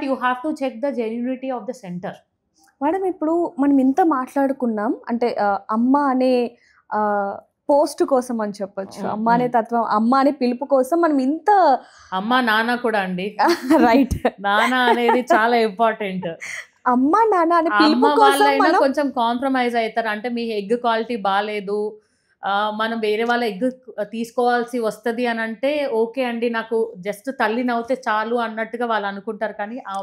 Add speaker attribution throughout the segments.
Speaker 1: you have to check the genuinity of the center.
Speaker 2: Madam ఇప్పుడు మనం ఇంత మాట్లాడుకున్నాం అంటే అమ్మ అనే పోస్ట్ కోసం అని చెప్పొచ్చు, అమ్మ అనే తత్వం, అమ్మ అనే పిలుపు కోసం మనం ఇంత
Speaker 1: అమ్మ నాన్న కూడా అండి
Speaker 2: రైట్
Speaker 1: నాన్న అనేది చాలా ఇంపార్టెంట్.
Speaker 2: అమ్మ నాన్న అనే
Speaker 1: అమ్మ
Speaker 2: పిలుపు కోసం
Speaker 1: వాళ్ళైనా
Speaker 2: మనం
Speaker 1: కొంచెం కాంప్రమైజ్ అవుతారు. అంటే మీ ఎగ్ క్వాలిటీ బాగాలేదు, మనం వేరే వాళ్ళ ఎగ్ తీసుకోవాల్సి వస్తుంది అని అంటే ఓకే అండి, నాకు జస్ట్ తల్లి నవ్వుతే చాలు అన్నట్టుగా వాళ్ళు అనుకుంటారు. కానీ ఆ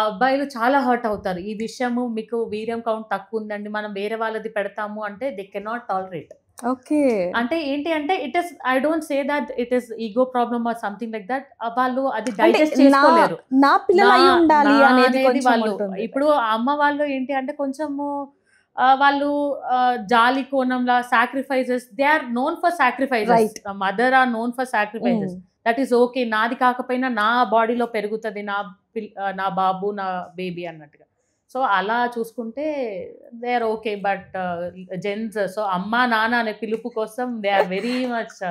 Speaker 1: అబ్బాయిలు చాలా హర్ట్ అవుతారు. ఈ విషయము మీకు వీర్యం కౌంట్ తక్కువ ఉందండి, మనం వేరే వాళ్ళది పెడతాము అంటే దే కెనాట్ టాలరేట్.
Speaker 2: ఓకే
Speaker 1: అంటే ఏంటి అంటే it is, I don't say that it is ego problem or something like that. వాళ్ళు అది డైజెస్ట్ చేసుకోలేరు.
Speaker 2: నా పిల్లలు అయి ఉండాలి అనేది
Speaker 1: వాళ్ళు ఇప్పుడు అమ్మ వాళ్ళు ఏంటి అంటే కొంచెము వాళ్ళు జాలి కోణంలా sacrifices, they are known for sacrifices. Mother are known for sacrifices. That is okay, నాది కాకపోయినా నా బాడీలో పెరుగుతుంది నా బాబు నా బేబీ అన్నట్టుగా. సో అలా చూసుకుంటే they are okay. But gents so అమ్మ నాన్న అనే పిలుపు కోసం దే ఆర్ వెరీ మచ్.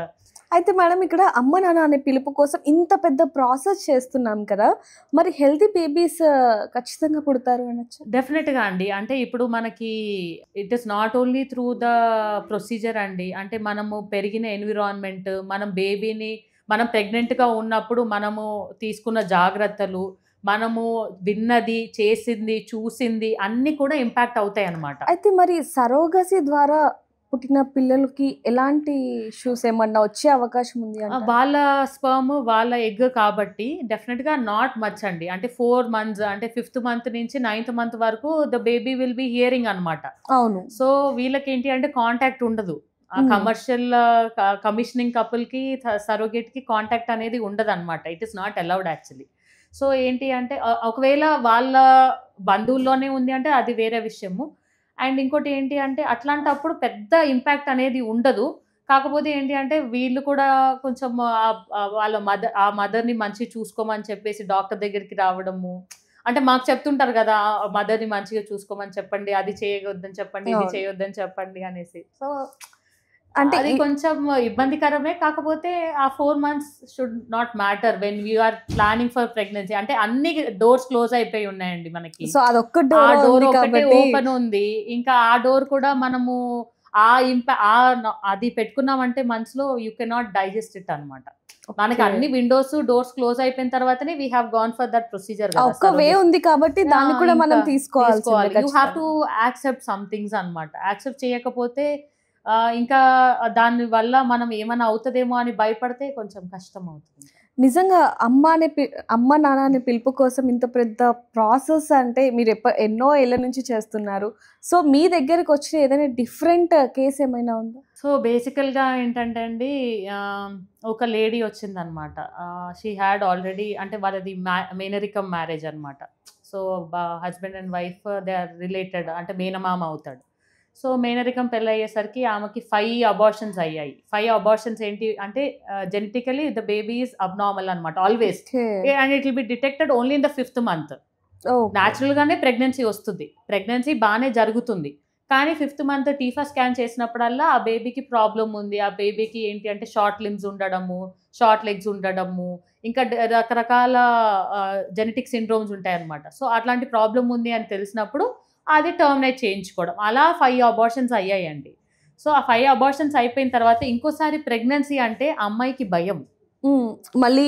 Speaker 2: అయితే మేడం ఇక్కడ అమ్మ నాన్న అనే పిలుపు కోసం ఇంత పెద్ద ప్రాసెస్ చేస్తున్నాం కదా, మరి హెల్తీ బేబీస్ ఖచ్చితంగా పుడతారు అనొచ్చు?
Speaker 1: డెఫినెట్గా అండి. అంటే ఇప్పుడు మనకి it is not only through the procedure అండి. అంటే మనము పెరిగిన ఎన్విరాన్మెంట్, మనం బేబీని మనం ప్రెగ్నెంట్గా ఉన్నప్పుడు మనము తీసుకున్న జాగ్రత్తలు, మనము విన్నది, చేసింది, చూసింది అన్నీ కూడా ఇంపాక్ట్ అవుతాయి అన్నమాట.
Speaker 2: అయితే మరి సరోగసీ ద్వారా పుట్టిన పిల్లలకి ఎలాంటి ఇష్యూస్ ఏమన్నా వచ్చే అవకాశం ఉంది?
Speaker 1: వాళ్ళ స్పర్మ్ వాళ్ళ ఎగ్ కాబట్టి డెఫినెట్గా నాట్ మచ్ అండి. అంటే 4 months అంటే 5th month నుంచి 9th month వరకు the baby will B hearing అనమాట.
Speaker 2: అవును.
Speaker 1: సో వీళ్ళకి ఏంటి అంటే కాంటాక్ట్ ఉండదు. కమర్షియల్ కమిషనింగ్ కపుల్ కి సరోగేట్ కి కాంటాక్ట్ అనేది ఉండదు అనమాట. It is not allowed actually. So ఏంటి అంటే ఒకవేళ వాళ్ళ బంధువుల్లోనే ఉంది అంటే అది వేరే విషయము. అండ్ ఇంకోటి ఏంటి అంటే అట్లాంటప్పుడు పెద్ద ఇంపాక్ట్ అనేది ఉండదు. కాకపోతే ఏంటి అంటే వీళ్ళు కూడా కొంచెం వాళ్ళ మదర్ని మంచిగా చూసుకోమని చెప్పేసి డాక్టర్ దగ్గరికి రావడము. అంటే మాకు చెప్తుంటారు కదా, మదర్ని మంచిగా చూసుకోమని చెప్పండి, అది చేయొద్దని చెప్పండి, ఇది చేయొద్దని చెప్పండి అనేసి. సో అంటే అది కొంచెం ఇబ్బందికరమే. కాకపోతే ఆ 4 months should not matter when we are planning for pregnancy. అంటే అన్ని డోర్స్ క్లోజ్ అయిపోయి ఉన్నాయండి మనకి.
Speaker 2: సో అదొక్క
Speaker 1: డోర్ ఒకటే ఓపెన్ ఉంది. ఇంకా ఆ డోర్ కూడా మనము అది పెట్టుకున్నామంటే మనసులో యూ కెనాట్ డైజెస్ట్ ఇట్ అనమాట. మనకి అన్ని విండోస్ డోర్స్ క్లోజ్ అయిపోయిన తర్వాతనే we have gone for that procedure.
Speaker 2: ఒక వే ఉంది కాబట్టి దాన్ని కూడా మనం తీసుకోవాలి.
Speaker 1: You have to accept some things అనమాట. యాక్సెప్ట్ చేయకపోతే ఇంకా దాని వల్ల మనం ఏమైనా అవుతుందేమో అని భయపడితే కొంచెం కష్టం అవుతుంది.
Speaker 2: నిజంగా అమ్మ నాన్న అనే పిలుపు కోసం ఇంత పెద్ద ప్రాసెస్ అంటే మీరు ఎన్నో ఏళ్ళ నుంచి చేస్తున్నారు. సో మీ దగ్గరకు వచ్చిన ఏదైనా డిఫరెంట్ కేసు ఏమైనా ఉందా?
Speaker 1: సో బేసికల్గా ఏంటంటే అండి, ఒక లేడీ వచ్చిందనమాట. షీ హ్యాడ్ ఆల్రెడీ, అంటే వాళ్ళది మేనరికం మ్యారేజ్ అనమాట. So husband and wife they are related, అంటే మేనమామ అవుతాడు. సో మేనరికం పెళ్ళి అయ్యేసరికి ఆమెకి 5 abortions అయ్యాయి. 5 abortions ఏంటి అంటే genetically the baby is abnormal అనమాట always. And it will be detected only in the 5th month. న్యాచురల్గానే ప్రెగ్నెన్సీ వస్తుంది, ప్రెగ్నెన్సీ బాగానే జరుగుతుంది. కానీ 5th month టీఫా స్కాన్ చేసినప్పుడల్లా ఆ బేబీకి ప్రాబ్లం ఉంది. ఆ బేబీకి ఏంటి అంటే షార్ట్ లిమ్స్ ఉండడము, షార్ట్ లెగ్స్ ఉండడము, ఇంకా రకరకాల జెనెటిక్ సిండ్రోమ్స్ ఉంటాయన్నమాట. సో అట్లాంటి ప్రాబ్లం ఉంది అని తెలిసినప్పుడు అది టర్మినేట్ చేయించుకోవడం. అలా 5 abortions అయ్యాయండి. సో ఆ 5 abortions అయిపోయిన తర్వాత ఇంకోసారి ప్రెగ్నెన్సీ అంటే అమ్మాయికి భయం,
Speaker 2: మళ్ళీ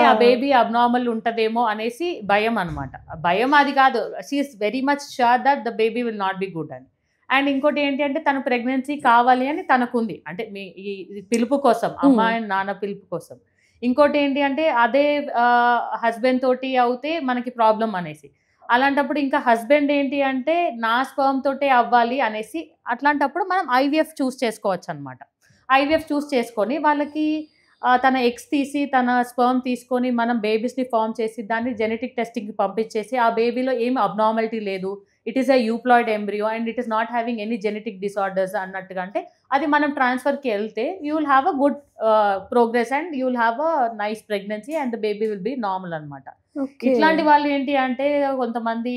Speaker 1: ఆ బేబీ అబ్నార్మల్ ఉంటదేమో అనేసి భయం అనమాట. భయం అది కాదు, she is very much sure that the baby will not be good అని. అండ్ ఇంకోటి ఏంటి అంటే తను ప్రెగ్నెన్సీ కావాలి అని తనకుంది, అంటే మీ ఈ పిలుపు కోసం, అమ్మ అండ్ నాన్న పిలుపు కోసం. ఇంకోటి ఏంటి అంటే అదే హస్బెండ్ తోటి అవుతే మనకి ప్రాబ్లం అనేసి. అలాంటప్పుడు ఇంకా హస్బెండ్ ఏంటి అంటే నా స్పర్మ్ తోటే అవ్వాలి అనేసి, అట్లాంటప్పుడు మనం ఐవీఎఫ్ చూస్ చేసుకోవచ్చు అనమాట. ఐవీఎఫ్ చూస్ చేసుకొని వాళ్ళకి తన ఎగ్స్ తీసి తన స్పర్మ్ తీసుకొని మనం బేబీస్ని ఫామ్ చేసి దాన్ని జెనెటిక్ టెస్టింగ్కి పంపించేసి ఆ బేబీలో ఏమి అబ్నార్మాలిటీ లేదు, it is a euploid embryo and it is not having any genetic disorders అన్నట్టుగా, అంటే అది మనం ట్రాన్స్ఫర్కి వెళ్తే you will have a good progress and you will have a nice pregnancy and the baby will be normal అనమాట. ఇట్లాంటి వాళ్ళు ఏంటి అంటే కొంతమంది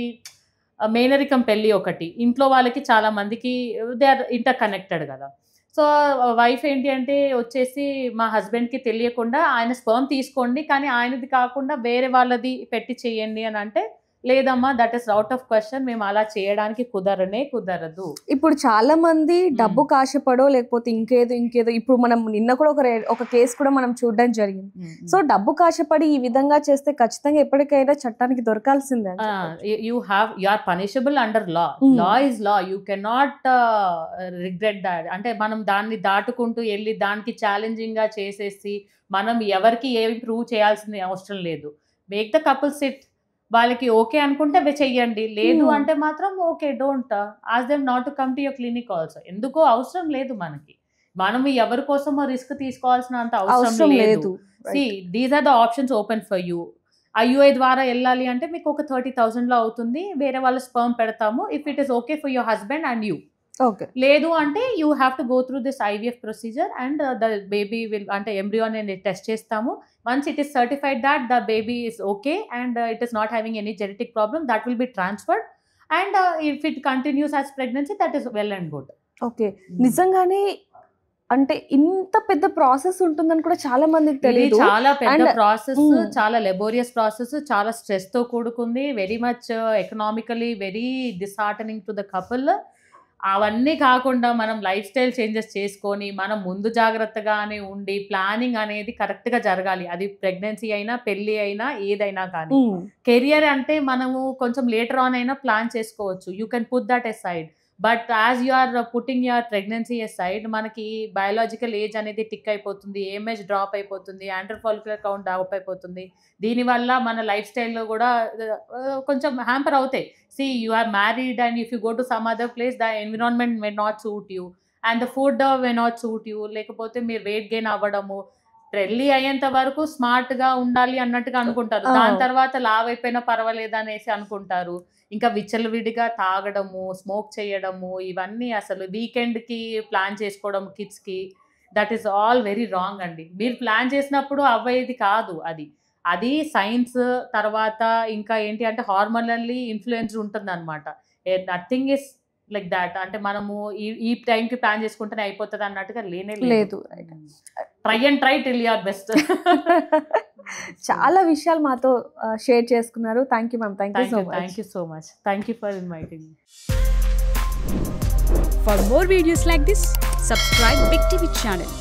Speaker 1: మేనరికం పెళ్ళి ఒకటి, ఇంట్లో వాళ్ళకి చాలా మందికి దే ఆర్ ఇంటర్ కనెక్టెడ్ కదా. సో వైఫ్ ఏంటి అంటే వచ్చేసి మా హస్బెండ్కి తెలియకుండా ఆయన స్పర్మ్ తీసుకోండి, కానీ ఆయనది కాకుండా వేరే వాళ్ళది పెట్టి చేయండి అని అంటే, లేదమ్మా that is out of question, మేము అలా చేయడానికి కుదరదు.
Speaker 2: ఇప్పుడు చాలా మంది డబ్బు కాశపడో లేకపోతే ఇంకేదో ఇప్పుడు మనం నిన్న కూడా ఒక కేసు కూడా మనం చూడడం జరిగింది. సో డబ్బు కాశపడి ఈ విధంగా చేస్తే ఖచ్చితంగా ఎప్పటికైనా చట్టానికి దొరకాల్సిందే.
Speaker 1: You are punishable under law. Law is law, you cannot regret that. అంటే మనం దాన్ని దాటుకుంటూ వెళ్ళి దానికి ఛాలెంజింగ్ గా చేసేసి మనం ఎవరికి ఏమి ప్రూవ్ చేయాల్సిన అవసరం లేదు. మేక్ ద కపుల్ సిట్, వాళ్ళకి ఓకే అనుకుంటే అవి చెయ్యండి, లేదు అంటే మాత్రం okay, don't ask them not to come to your clinic also. ఎందుకో అవసరం లేదు మనకి, మనం ఎవరి కోసమో రిస్క్ తీసుకోవాల్సిన అంత అవసరం లేదు. These are the options open for you. IUI ద్వారా వెళ్ళాలి అంటే మీకు ఒక 30,000 లో అవుతుంది, వేరే వాళ్ళ స్పర్మ్ పెడతాము, if it is okay for your husband and you. లేదు అంటే you have to go through this IVF procedure and the baby will, అంటే ఎంబ్రియో అనేది టెస్ట్ చేస్తాము. Once it is certified that the baby is okay and it is not having any genetic problem, that will be transferred, and if it continues as pregnancy, that is well and good.
Speaker 2: Okay, నిజంగానే అంటే ఇంత పెద్ద process ఉంటుందని కూడా చాలా మందికి తెలియదు.
Speaker 1: చాలా పెద్ద ప్రాసెస్, చాలా లెబోరియస్ ప్రాసెస్, చాలా స్ట్రెస్ తో కూడుకుంది, very much economically very disheartening to the couple. అవన్నీ కాకుండా మనం లైఫ్ స్టైల్ చేంజెస్ చేసుకొని మనం ముందు జాగ్రత్తగానే ఉండి ప్లానింగ్ అనేది కరెక్ట్గా జరగాలి. అది ప్రెగ్నెన్సీ అయినా పెళ్ళి అయినా ఏదైనా కానీ. కెరియర్ అంటే మనము కొంచెం లేటర్ ఆన్ అయినా ప్లాన్ చేసుకోవచ్చు, you can put that aside. But as you are putting your pregnancy aside, మనకి బయాలజికల్ ఏజ్ అనేది టిక్ అయిపోతుంది, ఏమేజ్ డ్రాప్ అయిపోతుంది, యాంటర్ ఫాలిక్యులర్ కౌంట్ డ్రాప్ అయిపోతుంది. దీనివల్ల మన లైఫ్ స్టైల్లో కూడా కొంచెం హ్యాంపర్ అవుతాయి. See, you are married and if you go to some other place, the environment may not suit you and the food may not suit you. లేకపోతే మీరు వెయిట్ గెయిన్ అవ్వడము, పెళ్ళి అయ్యేంత వరకు స్మార్ట్ గా ఉండాలి అన్నట్టుగా అనుకుంటారు, దాని తర్వాత లావ్ అయిపోయినా పర్వాలేదు అనేసి అనుకుంటారు. ఇంకా విచ్చలవిడిగా తాగడము, స్మోక్ చేయడము, ఇవన్నీ అసలు వీకెండ్ కి ప్లాన్ చేసుకోవడం కిడ్స్ కి, that is all very wrong అండి. మీరు ప్లాన్ చేసినప్పుడు అవ్వేది కాదు అది. అది సైన్స్ తర్వాత ఇంకా ఏంటి అంటే హార్మోనల్లీ ఇన్ఫ్లుయెన్స్ ఉంటుంది అనమాట. Nothing is like that. అంటే మనము ఈ టైంకి ప్లాన్ చేసుకుంటేనే అయిపోతుంది అన్నట్టుగా లేనే లేదు. Try till your best.
Speaker 2: చాలా విషయాలు మాతో షేర్ చేసుకున్నారు. Thank you ma'am. Thank
Speaker 1: you so much. Thank you for inviting.
Speaker 3: For more videos like this, subscribe Big TV channel.